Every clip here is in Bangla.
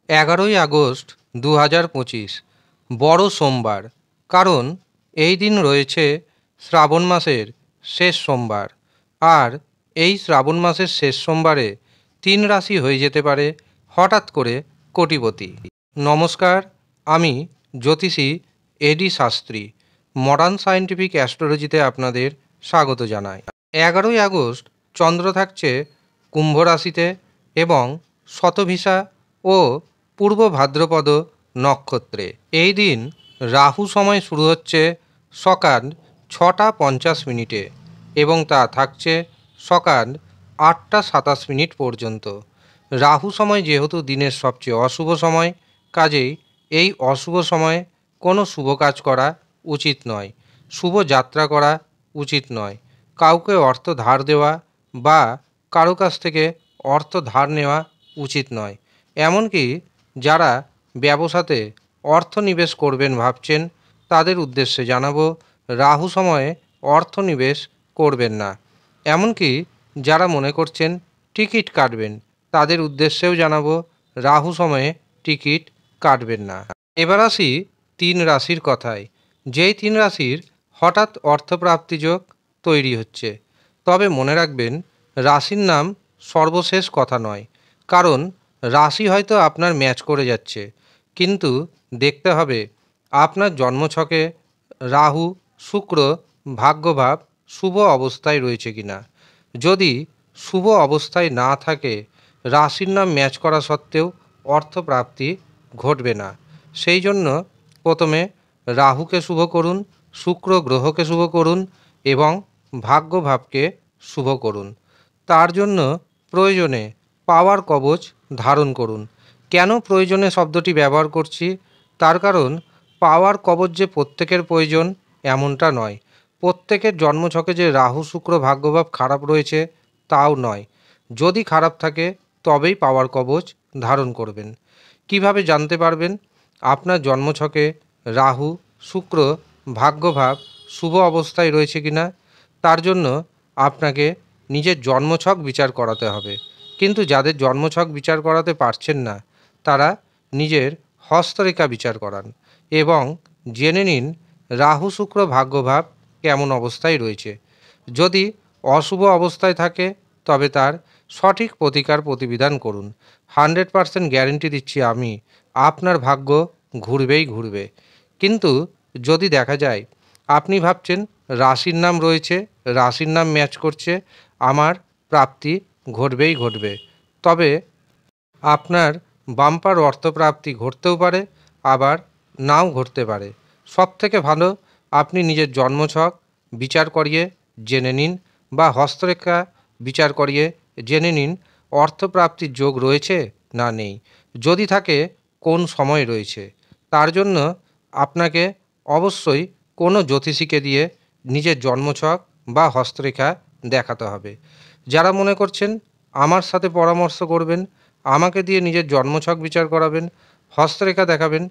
11ই আগস্ট 2025 বড় সোমবার। কারণ এই দিন রয়েছে শ্রাবণ মাসের শেষ সোমবার। আর এই শ্রাবণ মাসের শেষ সোমবারে 3 রাশি হয়ে যেতে পারে হঠাৎ করে কোটিপতি। নমস্কার, আমি জ্যোতিষী এডি শাস্ত্রী। মডার্ন সায়েন্টিফিক অ্যাস্ট্রোলজিতে আপনাদের স্বাগত জানাই। 11ই আগস্ট চন্দ্র থাকছে কুম্ভ রাশিতে এবং শতভিসা ও পূর্ব ভাদ্রপদ নক্ষত্রে। এই দিন রাহু সময় শুরু হচ্ছে সকাল 6টা 50 এবং তা থাকছে সকাল 8টা 27 পর্যন্ত। রাহু সময় যেহেতু দিনের সবচেয়ে অশুভ সময়, কাজেই এই অশুভ সময়ে কোনো শুভ কাজ করা উচিত নয়, শুভ যাত্রা করা উচিত নয়, কাউকে অর্থ ধার দেওয়া বা কারো কাছ থেকে অর্থ ধার নেওয়া উচিত নয়। এমনকি যারা ব্যবসাতে অর্থ নিবেশ করবেন ভাবছেন, তাদের উদ্দেশ্যে জানাবো রাহু সময়ে অর্থ নিবেশ করবেন না। এমনকি যারা মনে করছেন টিকিট কাটবেন, তাদের উদ্দেশ্যেও জানাবো রাহু সময়ে টিকিট কাটবেন না। এবার আসি 3 রাশির কথায়। যেই 3 রাশির হঠাৎ অর্থপ্রাপ্তি যোগ তৈরি হচ্ছে। তবে মনে রাখবেন, রাশির নাম সর্বশেষ কথা নয়। কারণ রাশি হয়তো আপনার ম্যাচ করে যাচ্ছে, কিন্তু দেখতে হবে আপনার জন্মছকে রাহু, শুক্র, ভাগ্যভাব শুভ অবস্থায় রয়েছে কিনা। যদি শুভ অবস্থায় না থাকে, রাশির নাম ম্যাচ করা সত্ত্বেও অর্থপ্রাপ্তি ঘটবে না। সেই জন্য প্রথমে রাহুকে শুভ করুন, শুক্র গ্রহকে শুভ করুন এবং ভাগ্যভাবকে শুভ করুন। তার জন্য প্রয়োজনে পাওয়ার কবচ ধারণ করুন। কেন প্রয়োজনে শব্দটি ব্যবহার করছি? তার কারণ পাওয়ার কবচ যে প্রত্যেকের প্রয়োজন এমনটা নয়। প্রত্যেকের জন্মছকে যে রাহু শুক্র ভাগ্যভাব খারাপ রয়েছে তাও নয়। যদি খারাপ থাকে তবেই পাওয়ার কবচ ধারণ করবেন। কিভাবে জানতে পারবেন আপনার জন্মছকে রাহু শুক্র ভাগ্যভাব শুভ অবস্থায় রয়েছে কিনা? তার জন্য আপনাকে নিজের জন্মছক বিচার করাতে হবে। কিন্তু যাদের জন্মছক বিচার করাতে পারছেন না, তারা নিজের হস্তরেখা বিচার করান এবং জেনে নিন রাহু শুক্র ভাগ্যভাব কেমন অবস্থায় রয়েছে। যদি অশুভ অবস্থায় থাকে তবে তার সঠিক প্রতিকার প্রতিবিধান করুন। 100% গ্যারেন্টি দিচ্ছি আমি, আপনার ভাগ্য ঘুরবেই ঘুরবে। কিন্তু যদি দেখা যায় আপনি ভাবছেন রাশির নাম রয়েছে, রাশির নাম ম্যাচ করছে, আমার প্রাপ্তি ঘটবেই ঘটবে, তবে আপনার বাম্পার অর্থপ্রাপ্তি ঘটতেও পারে, আবার নাও ঘটতে পারে। সবথেকে ভালো আপনি নিজের জন্মছক বিচার করিয়ে জেনে নিন বা হস্তরেখা বিচার করিয়ে জেনে নিন অর্থপ্রাপ্তির যোগ রয়েছে না নেই। যদি থাকে কোন সময় রয়েছে। তার জন্য আপনাকে অবশ্যই কোনো জ্যোতিষীকে দিয়ে নিজের জন্মছক বা হস্তরেখা দেখাতে হবে। যারা মনে করছেন আমার সাথে পরামর্শ করবেন, আমাকে দিয়ে নিজের জন্মছক বিচার করাবেন, হস্তরেখা দেখাবেন,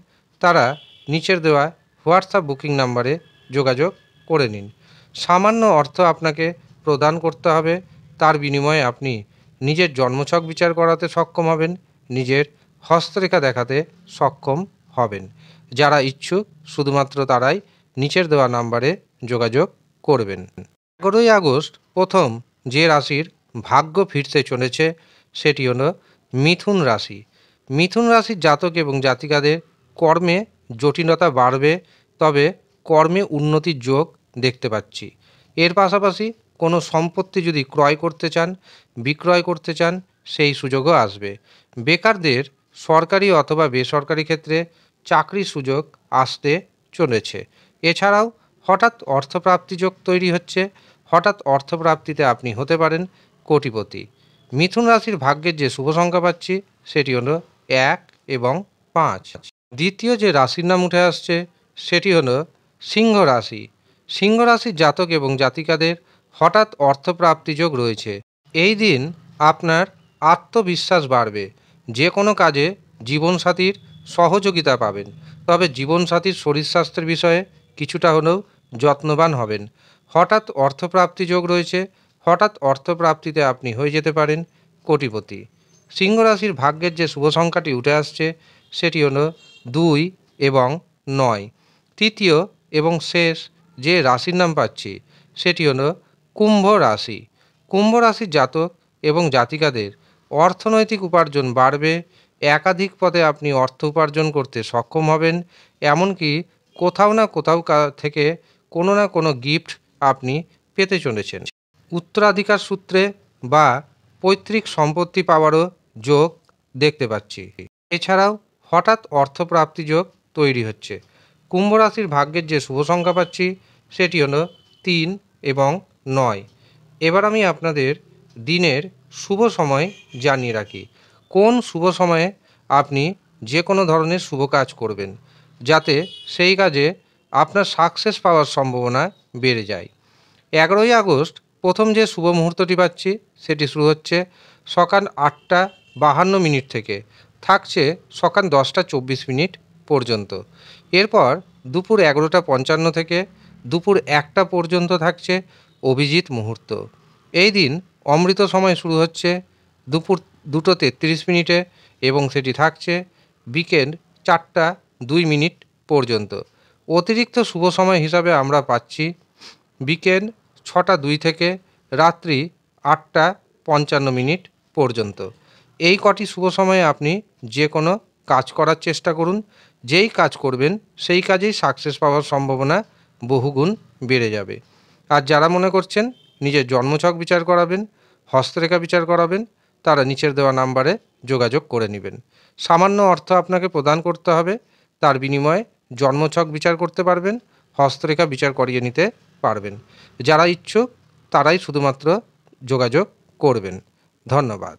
তারা নিচের দেওয়া হোয়াটসঅ্যাপ বুকিং নাম্বারে যোগাযোগ করে নিন। সামান্য অর্থ আপনাকে প্রদান করতে হবে, তার বিনিময়ে আপনি নিজের জন্মছক বিচার করাতে সক্ষম হবেন, নিজের হস্তরেখা দেখাতে সক্ষম হবেন। যারা ইচ্ছুক শুধুমাত্র তারাই নিচের দেওয়া নাম্বারে যোগাযোগ করবেন। 11ই আগস্ট প্রথম যে রাশির ভাগ্য ফিরতে চলেছে সেটি হলো মিথুন রাশি। মিথুন রাশির জাতক এবং জাতিকাদের কর্মে জটিলতা বাড়বে, তবে কর্মে উন্নতির যোগ দেখতে পাচ্ছি। এর পাশাপাশি কোনো সম্পত্তি যদি ক্রয় করতে চান, বিক্রয় করতে চান, সেই সুযোগও আসবে। বেকারদের সরকারি অথবা বেসরকারি ক্ষেত্রে চাকরির সুযোগ আসতে চলেছে। এছাড়াও হঠাৎ অর্থপ্রাপ্তি যোগ তৈরি হচ্ছে। হঠাৎ অর্থপ্রাপ্তিতে আপনি হতে পারেন কোটিপতি। মিথুন রাশির ভাগ্যের যে শুভ সংখ্যা পাচ্ছি সেটি হলো 1 এবং 5। দ্বিতীয় যে রাশির নাম উঠে আসছে সেটি হলো সিংহ রাশি। সিংহ রাশির জাতক এবং জাতিকাদের হঠাৎ অর্থপ্রাপ্তি যোগ রয়েছে। এই দিন আপনার আত্মবিশ্বাস বাড়বে। যে কোনো কাজে জীবনসাথীর সহযোগিতা পাবেন, তবে জীবনসাথীর শরীর স্বাস্থ্যের বিষয়ে কিছুটা হলেও যত্নবান হবেন। হঠাৎ অর্থপ্রাপ্তি যোগ রয়েছে। হঠাৎ অর্থপ্রাপ্তিতে আপনি হয়ে যেতে পারেন কোটিপতি। সিংহ রাশির ভাগ্যের যে শুভ সংখ্যাটি উঠে আসছে সেটি হলো 2 এবং 9। তৃতীয় এবং শেষ যে রাশির নাম পাচ্ছি সেটি হলো কুম্ভ রাশি। কুম্ভ রাশির জাতক এবং জাতিকাদের অর্থনৈতিক উপার্জন বাড়বে, একাধিক পদে আপনি অর্থ উপার্জন করতে সক্ষম হবেন, এমনকি কোথাও না কোথাও থেকে কোনো না কোনো গিফট আপনি পেতে চলেছেন। উত্তরাধিকার সূত্রে বা পৈতৃক সম্পত্তি পাওয়ারও যোগ দেখতে পাচ্ছি। এছাড়াও হঠাৎ অর্থপ্রাপ্তি যোগ তৈরি হচ্ছে। কুম্ভ রাশির ভাগ্যের যে শুভ সংখ্যা পাচ্ছি সেটি হলো 3 এবং 9। এবার আমি আপনাদের দিনের শুভ সময় জানিয়ে রাখি। কোন শুভ সময়ে আপনি যে কোনো ধরনের শুভ কাজ করবেন, যাতে সেই কাজে আপনার সাকসেস পাওয়ার সম্ভাবনা বেড়ে যায়। 11ই আগস্ট প্রথম যে শুভ মুহূর্তটি পাচ্ছি সেটি শুরু হচ্ছে সকাল 8:52 থেকে, থাকছে সকাল 10:24 পর্যন্ত। এরপর দুপুর 11:55 থেকে দুপুর 1টা পর্যন্ত থাকছে অভিজিৎ মুহূর্ত। এই দিন অমৃত সময় শুরু হচ্ছে দুপুর 2:33 এবং সেটি থাকছে বিকেল 4:02 পর্যন্ত। অতিরিক্ত শুভ সময় হিসাবে আমরা পাচ্ছি বিকেল 6:02 থেকে রাত্রি 8:55 পর্যন্ত। এই কটি শুভ সময়ে আপনি যে কোনো কাজ করার চেষ্টা করুন। যেই কাজ করবেন সেই কাজেই সাকসেস পাওয়ার সম্ভাবনা বহুগুণ বেড়ে যাবে। আর যারা মনে করছেন নিজের জন্মছক বিচার করাবেন, হস্তরেখা বিচার করাবেন, তারা নিচের দেওয়া নাম্বারে যোগাযোগ করে নেবেন। সামান্য অর্থ আপনাকে প্রদান করতে হবে, তার বিনিময়ে জন্মছক বিচার করতে পারবেন, হস্তরেখা বিচার করিয়ে নিতে পারবেন। যারা ইচ্ছুক তারাই শুধুমাত্র যোগাযোগ করবেন। ধন্যবাদ।